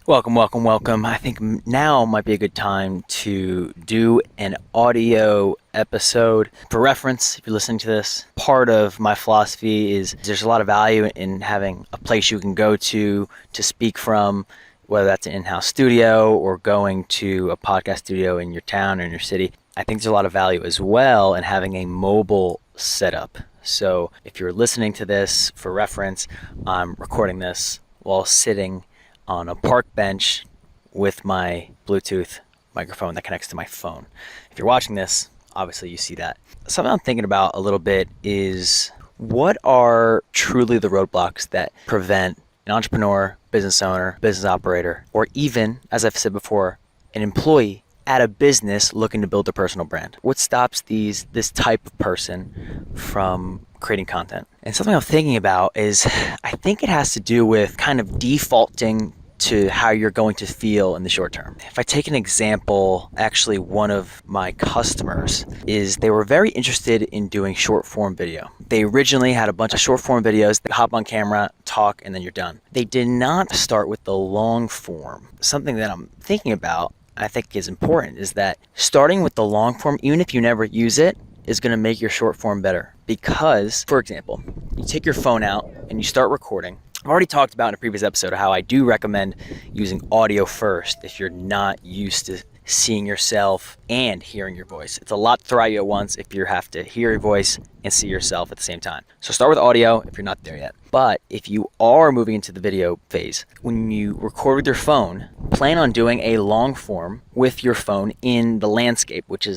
Welcome, welcome, welcome. I think now might be a good time to do an audio episode. For reference, if you're listening to this, part of my philosophy is there's a lot of value in having a place you can go to speak from, whether that's an in-house studio or going to a podcast studio in your town or in your city. I think there's a lot of value as well in having a mobile setup. So if you're listening to this for reference, I'm recording this while sitting on a park bench with my Bluetooth microphone that connects to my phone. If you're watching this, obviously you see that. Something I'm thinking about a little bit is what are truly the roadblocks that prevent an entrepreneur, business owner, business operator, or even, as I've said before, an employee at a business looking to build a personal brand? What stops this type of person from creating content? And something I'm thinking about is I think it has to do with kind of defaulting to how you're going to feel in the short term. If I take an example, actually one of my customers is they were very interested in doing short form video. They originally had a bunch of short form videos that hop on camera, talk, and then you're done. They did not start with the long form. Something that I'm thinking about, I think is important, is that starting with the long form, even if you never use it, is going to make your short form better. Because, for example, you take your phone out and you start recording. I've already talked about in a previous episode how I do recommend using audio first if you're not used to seeing yourself and hearing your voice. It's a lot to throw at you at once if you have to hear your voice and see yourself at the same time. So start with audio if you're not there yet. But if you are moving into the video phase, when you record with your phone, plan on doing a long form with your phone in the landscape, which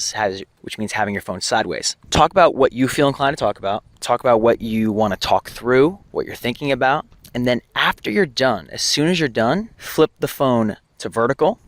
means having your phone sideways. Talk about what you feel inclined to talk about. Talk about what you want to talk through, what you're thinking about. And then after you're done, as soon as you're done, flip the phone to vertical,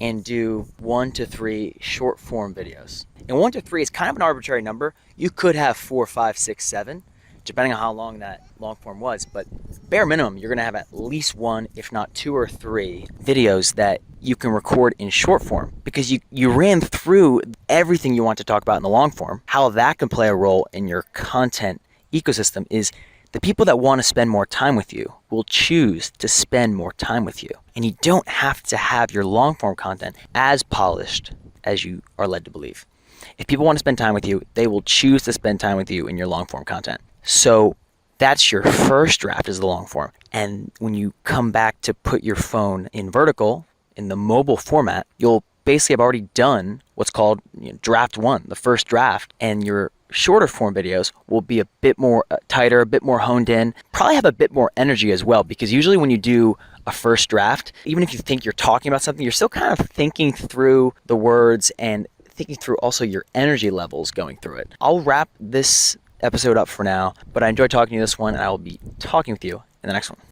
and do 1 to 3 short form videos. And 1 to 3 is kind of an arbitrary number. You could have 4, 5, 6, 7, depending on how long that long form was. But bare minimum, you're gonna have at least 1, if not 2 or 3 videos that you can record in short form, because you ran through everything you want to talk about in the long form. How that can play a role in your content ecosystem is the people that want to spend more time with you will choose to spend more time with you. And you don't have to have your long form content as polished as you are led to believe. If people want to spend time with you, they will choose to spend time with you in your long form content. So that's your first draft, is the long form. And when you come back to put your phone in vertical, in the mobile format, you'll basically have already done what's called draft 1, the first draft, and your shorter form videos will be a bit more tighter, a bit more honed in, probably have a bit more energy as well, because usually when you do a first draft, even if you think you're talking about something, you're still kind of thinking through the words and thinking through also your energy levels going through it. I'll wrap this episode up for now, but I enjoyed talking to you this one, and I will be talking with you in the next one.